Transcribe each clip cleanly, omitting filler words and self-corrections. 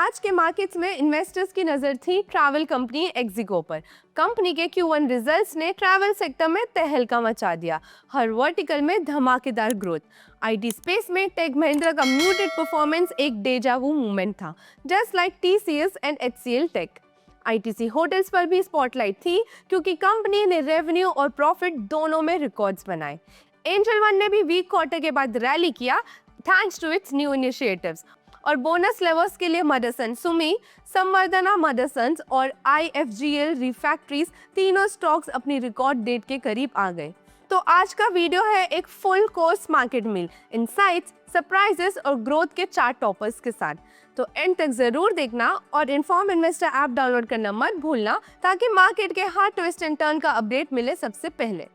आज के मार्केट्स में इन्वेस्टर्स की नजर थी ट्रैवल कंपनी एक्सिगो पर। कंपनी के Q1 रिजल्ट्स ने ट्रैवल सेक्टर में तहलका मचा दिया। हर वर्टिकल में धमाकेदार ग्रोथ। आईटी स्पेस में टेक महिंद्रा का म्यूटेड परफॉर्मेंस एक डेजावू मूवमेंट था, just like TCS and HCL Tech. ITC hotels पर भी स्पॉटलाइट थी क्योंकि कंपनी ने रेवेन्यू और प्रॉफिट दोनों में रिकॉर्ड्स बनाए। एंजल वन ने भी वीक क्वार्टर के बाद रैली किया thanks to its new initiatives. और बोनस लेवर्स के लिए मदरसन सुमी, संवर्धना मदरसन्स और IFGL रिफैक्ट्रीज तीनों स्टॉक्स अपनी रिकॉर्ड डेट के करीब आ गए। तो आज का वीडियो है एक फुल कोर्स मार्केट मील, इनसाइट्स, सरप्राइजेस और ग्रोथ के 4 टॉपर्स के साथ। तो एंड तक जरूर देखना और इन्फॉर्म इन्वेस्टर ऐप डाउनलोड करना मत भूलना ताकि मार्केट के हर ट्विस्ट एंड टर्न का अपडेट मिले सबसे पहले।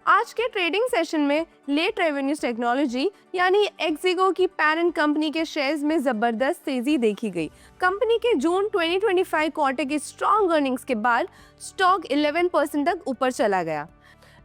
आज के ट्रेडिंग सेशन में लेट रेवेन्यूज टेक्नोलॉजी यानी एक्सिगो की पेरेंट कंपनी के शेयर्स में जबरदस्त तेजी देखी गई। कंपनी के जून 2025 क्वार्टर के स्ट्रॉन्ग अर्निंग्स के बाद स्टॉक 11% तक ऊपर चला गया।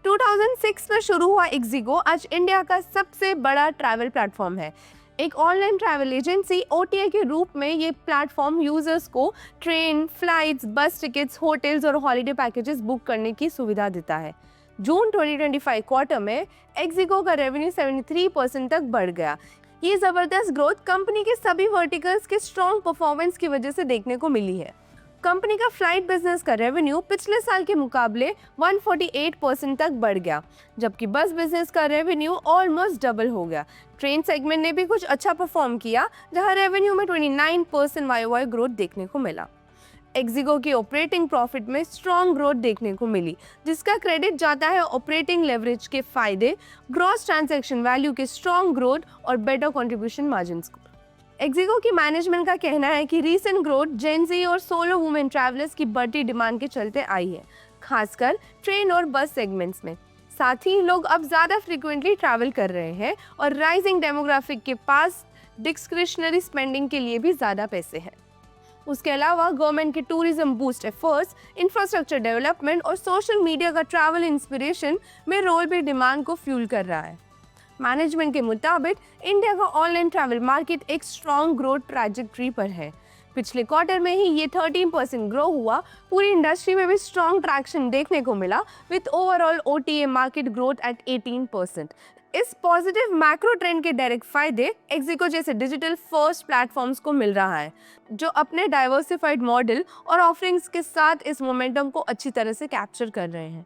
2006 में शुरू हुआ एक्सिगो आज इंडिया का सबसे बड़ा ट्रैवल प्लेटफॉर्म है। एक ऑनलाइन ट्रैवल एजेंसी OTA के रूप में ये प्लेटफॉर्म यूजर्स को ट्रेन, फ्लाइट्स, बस टिकट्स, होटल्स और हॉलिडे पैकेजेस बुक करने की सुविधा देता है। जून 2025 क्वार्टर में एक्सिगो का रेवेन्यू 73% तक बढ़ गया। ये जबरदस्त ग्रोथ कंपनी के सभी वर्टिकल्स के स्ट्रॉन्ग परफॉर्मेंस की वजह से देखने को मिली है। कंपनी का फ्लाइट बिजनेस का रेवेन्यू पिछले साल के मुकाबले 148% तक बढ़ गया, जबकि बस बिजनेस का रेवेन्यू ऑलमोस्ट डबल हो गया। ट्रेन सेगमेंट ने भी कुछ अच्छा परफॉर्म किया, जहां रेवेन्यू में 29% YoY ग्रोथ देखने को मिला। एक्सिगो की ऑपरेटिंग प्रॉफिट में स्ट्रॉन्ग ग्रोथ देखने को मिली, जिसका क्रेडिट जाता है ऑपरेटिंग लेवरेज के फायदे, ग्रॉस ट्रांजैक्शन वैल्यू के स्ट्रॉन्ग ग्रोथ और बेटर कंट्रीब्यूशन मार्जिन्स को। एक्सिगो की मैनेजमेंट का कहना है कि रीसेंट ग्रोथ जेनजी और सोलो वुमेन ट्रैवलर्स की बढ़ती डिमांड के चलते आई है, खासकर ट्रेन और बस सेगमेंट्स में। साथ ही लोग अब ज्यादा फ्रीक्वेंटली ट्रैवल कर रहे हैं और राइजिंग डेमोग्राफिक के पास डिस्क्रिशनरी स्पेंडिंग के लिए भी ज्यादा पैसे हैं। उसके अलावा गवर्नमेंट के tourism boost efforts, infrastructure development और सोशल मीडिया का ट्रैवल इंस्पिरेशन में रोल भी डिमांड को फ्यूल कर रहा है। मैनेजमेंट के मुताबिक इंडिया का ऑनलाइन ट्रैवल मार्केट एक स्ट्रॉन्ग ग्रोथ ट्रैजेक्टरी पर है। पिछले क्वार्टर में ही ये 13% ग्रो हुआ। पूरी इंडस्ट्री में भी स्ट्रॉन्ग ट्रैक्शन देखने को मिला with overall OTA market growth at 18%। इस पॉजिटिव मैक्रो ट्रेंड के डायरेक्ट फायदे एक्सिगो जैसे डिजिटल फर्स्ट प्लेटफॉर्म्स को मिल रहा है, जो अपने डाइवर्सिफाइड मॉडल और ऑफरिंग्स के साथ इस मोमेंटम को अच्छी तरह से कैप्चर कर रहे हैं।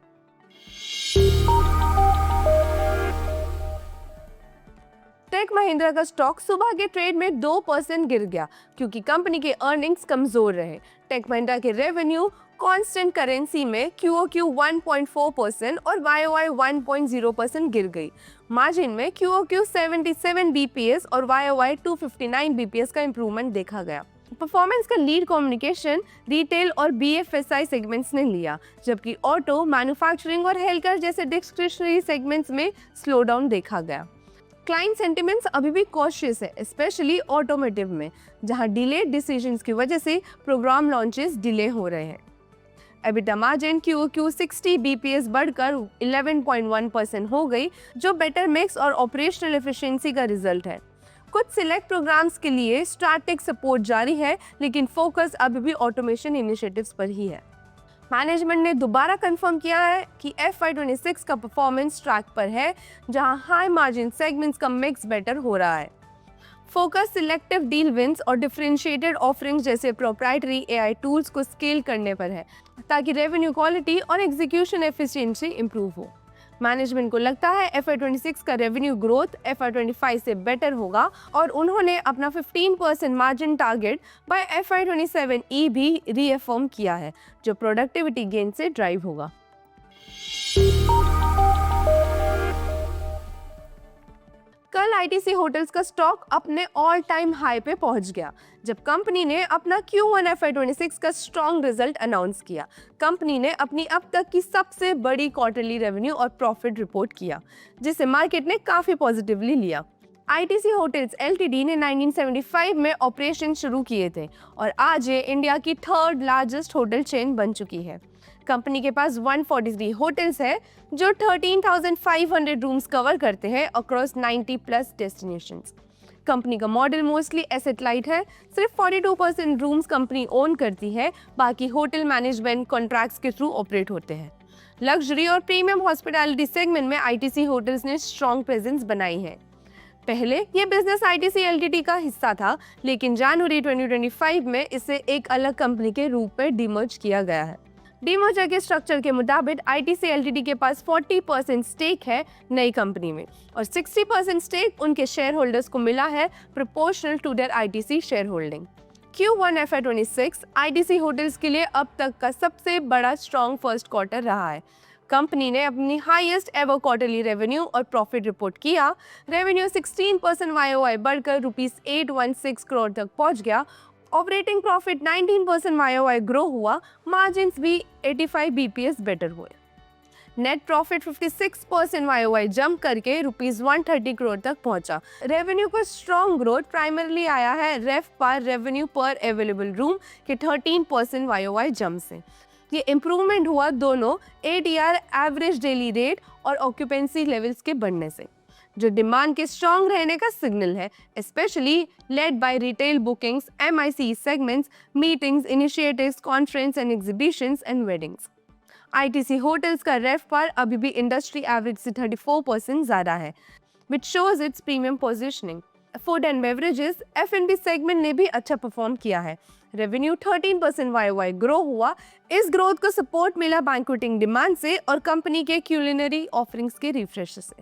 टेक महिंद्रा का स्टॉक सुबह के ट्रेड में 2% गिर गया क्योंकि कंपनी के अर्निंग्स कमजोर रहे। टेक महिंद्रा के रेवेन्यू कांस्टेंट करेंसी में QoQ 1.4% और YoY 1.0% गिर गई। मार्जिन में QoQ 77 BPS और YoY 259 BPS का इंप्रूवमेंट देखा गया। परफॉर्मेंस का लीड कम्युनिकेशन, रिटेल और BFSI सेगमेंट्स ने लिया, जबकि ऑटो, मैन्युफैक्चरिंग और हेल्थकेयर जैसे डिस्क्रिशनरी सेगमेंट्स में स्लो डाउन देखा गया। क्लाइंट सेंटिमेंट्स अभी भी कॉशियस है, स्पेशली ऑटोमोटिव में, जहां डिलेड डिसीजंस की वजह से प्रोग्राम लॉन्चेस डिले हो रहे हैं। EBITDA मार्जिन QoQ 60 BPS बढ़कर 11.1% हो गई, जो बेटर मिक्स और ऑपरेशनल एफिशिएंसी का रिजल्ट है। कुछ सिलेक्ट प्रोग्राम्स के लिए स्टैटिक सपोर्ट जारी है, लेकिन फोकस अभी भी ऑटोमेशन इनिशिएटिव्स पर ही है। मैनेजमेंट ने दोबारा कंफर्म किया है कि FY26 का परफॉर्मेंस ट्रैक पर है, जहां हाई मार्जिन सेगमेंट्स का मिक्स बेटर हो रहा है। फोकस सिलेक्टिव डील विंस और डिफरेंशिएटेड ऑफरिंग्स जैसे प्रोप्राइटरी AI टूल्स को स्केल करने पर है, ताकि रेवेन्यू क्वालिटी और एग्जीक्यूशन एफिशिएंसी इंप्रूव हो। मैनेजमेंट को लगता है FY26 का रेवेन्यू ग्रोथ FY25 से बेटर होगा और उन्होंने अपना 15% मार्जिन टारगेट बाय FY27 भी रीअफर्म किया है, जो प्रोडक्टिविटी गेन से ड्राइव होगा। कल ITC होटल्स का स्टॉक अपने ऑल टाइम हाई पे पहुंच गया जब कंपनी ने अपना Q1 FY26 का स्ट्रॉन्ग रिजल्ट अनाउंस किया। कंपनी ने अपनी अब तक की सबसे बड़ी क्वार्टरली रेवेन्यू और प्रॉफिट रिपोर्ट किया, जिसे मार्केट ने काफी पॉजिटिवली लिया। ITC होटल्स LTD ने 1975 में ऑपरेशन शुरू किए थे और आज ये इंडिया की 3rd लार्जेस्ट होटल चेन बन चुकी है। कंपनी के पास 143 होटल्स है जो 13,500 रूम्स कवर करते हैं अक्रॉस 90 प्लस डेस्टिनेशंस। कंपनी का मॉडल मोस्टली एसेट लाइट है, सिर्फ 42% रूम्स कंपनी ओन करती है, बाकी होटल मैनेजमेंट कॉन्ट्रैक्ट्स के थ्रू ऑपरेट होते हैं। लग्जरी और प्रीमियम हॉस्पिटैलिटी सेगमेंट में आईटीसी होटल्स ने स्ट्रॉन्ग प्रेजेंस बनाई है। पहले ये बिजनेस आईटीसी एलटीडी का हिस्सा था, लेकिन जनवरी 2025 में इसे एक अलग कंपनी के रूप में डिमर्ज किया गया है। डिमर्जर के स्ट्रक्चर के मुताबिक आईटीसी एलटीडी के पास 40% स्टेक है नई कंपनी में और 60% स्टेक उनके शेयर होल्डर्स को मिला है proportional to their ITC share holding. Q1 FY26 ITC hotels के लिए अब तक का सबसे बड़ा स्ट्रॉन्ग फर्स्ट क्वार्टर रहा है। कंपनी ने अपनी हाईएस्ट एवर क्वार्टरली रेवेन्यू और प्रॉफिट रिपोर्ट किया। रेवेन्यू 16% YOY बढ़कर ₹816 करोड़ तक पहुंच गया। ऑपरेटिंग प्रॉफिट 19% YOY ग्रो हुआ। मार्जिन्स भी 85 BPS बेटर हुए। नेट प्रॉफिट 56% YOY जंप करके ₹130 करोड़ तक पहुंचा। रेवेन्यू का स्ट्रॉन्ग ग्रोथ प्राइमरली आया है रेवपार रेवेन्यू पर अवेलेबल रूम के 13% YOY जंप से। ये इम्प्रूवमेंट हुआ दोनों ADR एवरेज डेली रेट और ऑक्यूपेंसी लेवल्स के बढ़ने से, जो डिमांड के स्ट्रॉन्ग रहने का सिग्नल है, specially led by retail bookings, MIC segments, meetings, initiatives, conference and exhibitions and weddings. ITC hotels का रेवपार अभी भी इंडस्ट्री एवरेज से 34% ज़्यादा है, which shows it's premium positioning. Food and beverages F&B segment ने भी अच्छा परफॉर्म किया है। रेवेन्यू 13% YOY ग्रो हुआ। इस ग्रोथ को सपोर्ट मिला बैंक्वेटिंग डिमांड से और कंपनी के क्यूलिनरी ऑफरिंग्स के रिफ्रेश से।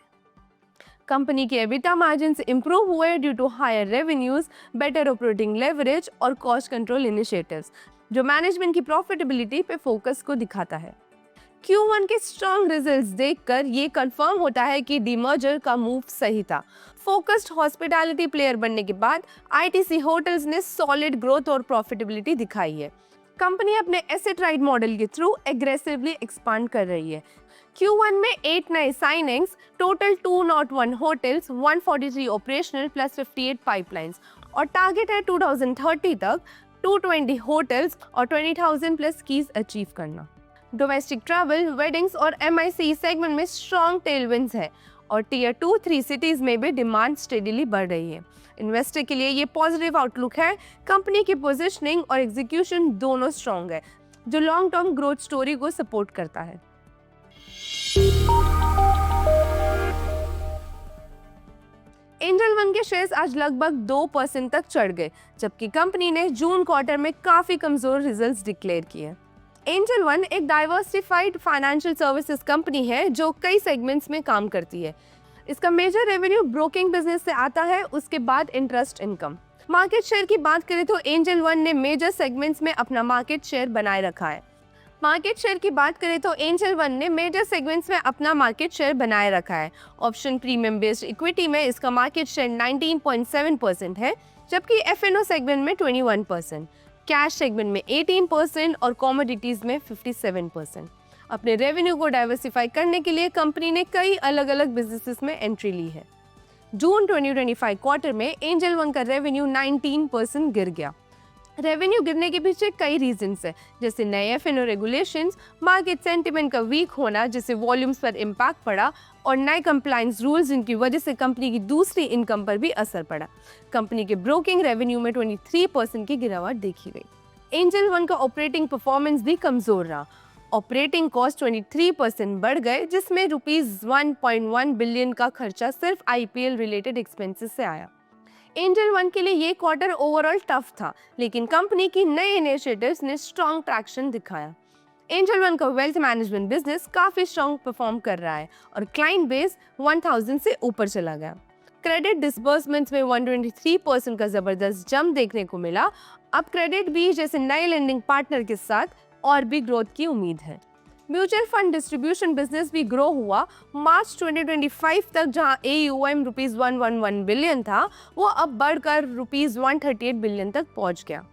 कंपनी के एबिटा मार्जिन से इंप्रूव हुए due to higher revenues, better operating leverage और कॉस्ट कंट्रोल इनिशिएटिव्स, जो मैनेजमेंट की प्रॉफिटेबिलिटी पे फोकस को दिखाता है। Q1 के स्ट्रॉन्ग रिजल्ट्स देखकर ये कंफर्म होता है कि डीमर्जर का मूव सही था। फोकस्ड हॉस्पिटैलिटी प्लेयर बनने के बाद आईटीसी होटल्स ने सॉलिड ग्रोथ और प्रॉफिटेबिलिटी दिखाई है। कंपनी अपने एसेट राइट मॉडल के थ्रू एग्रेसिवली एक्सपांड कर रही है। Q1 में 8 नए signings, total 201 hotels, 143 operational plus 58 pipelines और टारगेट है 2030 तक 220 होटल्स और 20,000 प्लस कीज अचीव करना। डोमेस्टिक ट्रैवल, वेडिंग्स और MIC सेगमेंट में स्ट्रॉन्ग टेलविंड्स है और टियर 2-3 सिटीज में भी डिमांड स्टेडीली बढ़ रही है। इन्वेस्टर के लिए ये पॉजिटिव आउटलुक है। कंपनी की पोजीशनिंग और एग्जीक्यूशन दोनों स्ट्रॉन्ग है, जो लॉन्ग टर्म ग्रोथ स्टोरी को सपोर्ट करता है। एंजल वन के शेयर्स आज लगभग 2% तक चढ़ गए, जबकि कंपनी ने जून क्वार्टर में काफी कमजोर रिजल्ट्स डिक्लेयर किए। एंजल वन एक डाइवर्सिफाइड फाइनेंशियल सर्विसेज कंपनी है जो कई सेगमेंट्स में काम करती है। इसका मेजर रेवेन्यू ब्रोकिंग बिजनेस से आता है, उसके बाद इंटरेस्ट इनकम। मार्केट शेयर की बात करें तो एंजल वन ने मेजर सेगमेंट्स में अपना मार्केट शेयर बनाए रखा है। ऑप्शन प्रीमियम बेस्ड इक्विटी में इसका मार्केट शेयर 19.7% है, जबकि F&O सेगमेंट में 21%, कैश सेगमेंट में 18% और कमोडिटीज में 57%। अपने रेवेन्यू को डाइवर्सिफाई करने के लिए कंपनी ने कई अलग अलग बिजनेसेस में एंट्री ली है। जून 2025 क्वार्टर में एंजल वन का रेवेन्यू 19% गिर गया। रेवेन्यू गिरने के पीछे कई रीजंस है, जैसे नए F&O रेगुलेशंस, मार्केट सेंटिमेंट का वीक होना जिससे वॉल्यूम्स पर इम्पैक्ट पड़ा और नए कंप्लायंस रूल्स जिनकी वजह से कंपनी की दूसरी इनकम पर भी असर पड़ा। कंपनी के ब्रोकिंग रेवेन्यू में 23% की गिरावट देखी गई। एंजल वन का ऑपरेटिंग परफॉर्मेंस भी कमजोर रहा। ऑपरेटिंग कॉस्ट 23% बढ़ गए, जिसमें ₹1.1 बिलियन का खर्चा सिर्फ IPL रिलेटेड एक्सपेंसेस से आया। एंजल वन के लिए ये क्वार्टर ओवरऑल टफ था, लेकिन कंपनी की नए इनिशिएटिव्स ने स्ट्रॉन्ग ट्रैक्शन दिखाया। एंजल वन का वेल्थ मैनेजमेंट बिजनेस काफी स्ट्रॉन्ग परफॉर्म कर रहा है और क्लाइंट बेस 1000 से ऊपर चला गया। क्रेडिट डिसबर्समेंट्स में 123% का जबरदस्त जंप देखने को मिला। अब क्रेडिट भी जैसे नए लेंडिंग पार्टनर के साथ और भी ग्रोथ की उम्मीद है। म्यूचुअल फंड डिस्ट्रीब्यूशन बिजनेस भी ग्रो हुआ। मार्च 2025 तक जहां AUM ₹111 बिलियन था, वो अब बढ़कर ₹138 बिलियन तक पहुंच गया।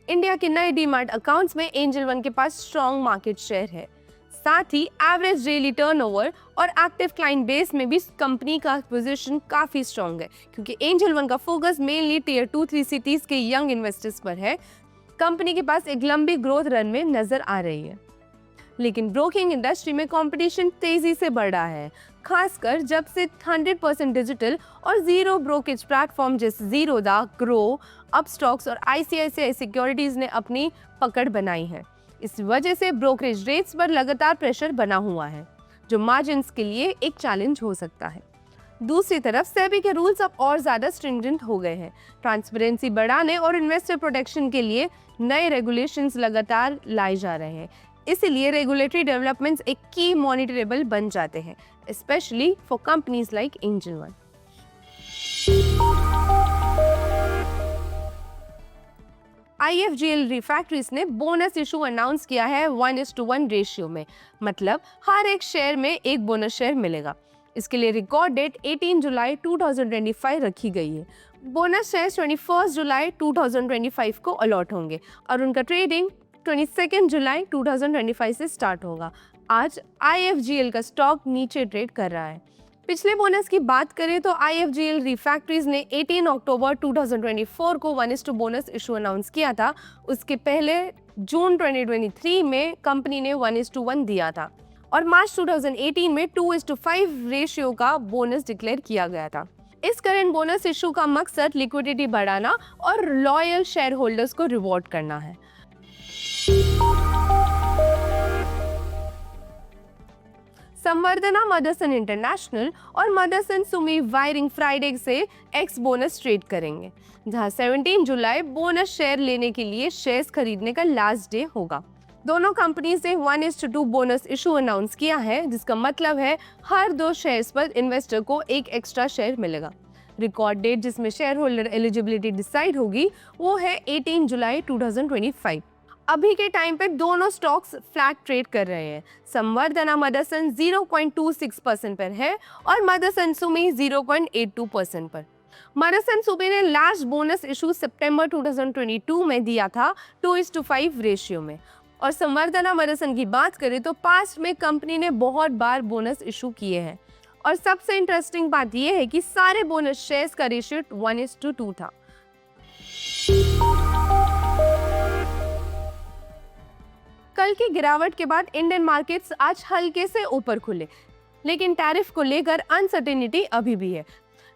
इंडिया के नए डीमैट अकाउंट्स में एंजल वन के पास स्ट्रॉन्ग मार्केट शेयर है। साथ ही एवरेज डेली टर्नओवर और एक्टिव क्लाइंट बेस में भी कंपनी का पोजीशन काफी स्ट्रॉन्ग है, क्योंकि एंजल वन का फोकस मेनली टियर 2-3 सिटीज के यंग इन्वेस्टर्स पर है। कंपनी के पास एक लंबी ग्रोथ रन में नजर आ रही है। लेकिन ब्रोकिंग इंडस्ट्री में कंपटीशन तेजी से बढ़ रहा है, खासकर जब से 100% डिजिटल और जीरो ब्रोकेज प्लेटफॉर्म जैसे जीरोधा, ग्रो, अपस्टॉक्स और ICICI सिक्योरिटीज ने अपनी पकड़ बनाई है। इस वजह से ब्रोकरेज रेट्स पर लगातार प्रेशर बना हुआ है, जो मार्जिन्स के लिए एक चैलेंज हो सकता है। दूसरी तरफ सेबी के रूल्स अब और ज्यादा स्ट्रिंजेंट हो गए हैं। ट्रांसपेरेंसी बढ़ाने और इन्वेस्टर प्रोटेक्शन के लिए नए रेगुलेशंस लगातार लाए जा रहे हैं। इसीलिए रेगुलेटरी डेवलपमेंट्स एक की मॉनिटरेबल बन जाते हैं, specially for companies like angel one. IFGL रिफैक्टरीज ने बोनस इशू अनाउंस किया है 1:1 रेशियो में, मतलब हर एक शेयर में एक बोनस शेयर मिलेगा। इसके लिए रिकॉर्ड डेट 18 जुलाई 2025 रखी गई है। बोनस शेयर 21 जुलाई 2025 को अलॉट होंगे और उनका ट्रेडिंग 22 जुलाई 2025 से स्टार्ट होगा। आज IFGL का स्टॉक नीचे ट्रेड कर रहा है। पिछले बोनस की बात करें तो IFGL रिफैक्टरीज ने 18 अक्टूबर 2024 को 1:2 बोनस इशू अनाउंस किया था। उसके पहले जून 2023 में कंपनी ने 1:1 दिया था और मार्च 2018 में 2:5 रेशियो का बोनस डिक्लेयर किया गया था। इस करंट बोनस इशू का मकसद लिक्विडिटी बढ़ाना और लॉयल शेयर होल्डर्स को रिवॉर्ड करना है। संवर्धना मदरसन इंटरनेशनल और मदरसन सुमी वायरिंग फ्राइडे से एक्स बोनस ट्रेड करेंगे, जहां 17 जुलाई बोनस शेयर लेने के लिए शेयर्स खरीदने का लास्ट डे होगा। दोनों कंपनीज ने 1:2 बोनस इशू अनाउंस किया है, जिसका मतलब है हर 2 शेयर्स पर इन्वेस्टर को एक एक्स्ट्रा शेयर मिलेगा। रिकॉर्ड डेट जिसमें शेयर होल्डर एलिजिबिलिटी डिसाइड होगी वो है 18 जुलाई 2025। अभी के टाइम पे दोनों स्टॉक्स फ्लैट ट्रेड कर रहे हैं। संवर्धना मदरसन 0.26% पर है और मदरसन सुमी 0.82% पर। मदरसन सुमी ने लास्ट बोनस इशू सितंबर 2022 में दिया था 2:5 रेशियो में। और संवर्धना मदरसन की बात करें तो पास्ट में कंपनी ने बहुत बार बोनस इशू किए हैं और सबसे इंटरेस्टिंग बात यह है कि सारे बोनस शेयर्स का रेशियो 1:2 था। कल की गिरावट के बाद इंडियन मार्केट्स आज हल्के से ऊपर खुले, लेकिन टैरिफ को लेकर अनसर्टेनिटी अभी भी है।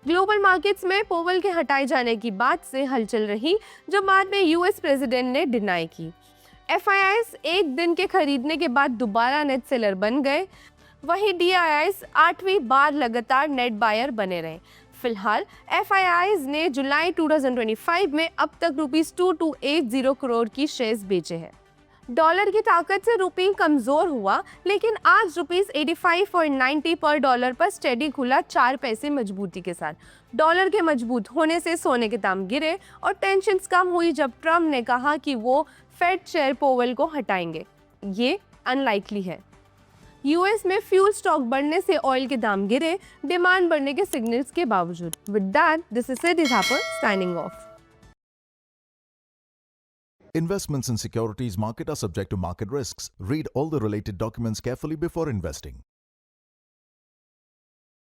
ग्लोबल मार्केट्स में पोवेल के हटाए जाने की बात से हलचल रही, जो बाद में US प्रेसिडेंट ने डिनाई की। FIIs एक दिन के खरीदने के बाद दोबारा नेट सेलर बन गए, वहीं DIIs 8वीं बार लगातार नेट बायर बने रहे। फिलहाल FIIs ने जुलाई 2025 में अब तक ₹2280 करोड़ की शेयर्स बेचे हैं। डॉलर की ताकत से रुपये कमजोर हुआ, लेकिन आज ₹85.90 पर डॉलर पर स्टेडी खुला 4 पैसे मजबूती के साथ। डॉलर के मजबूत होने से सोने के दाम गिरे और टेंशन्स कम हुई जब ट्रम्प ने कहा कि वो फेड चेयर पोवेल को हटाएंगे। ये अनलाइकली है। US में फ्यूल स्टॉक बढ़ने से ऑयल के दाम गिरे, डिमांड बढ़ने के सिग्नल्स के बावजूद। With that, this is Siddhi Thapar signing off. Investments in securities market are subject to market risks. Read all the related documents carefully before investing.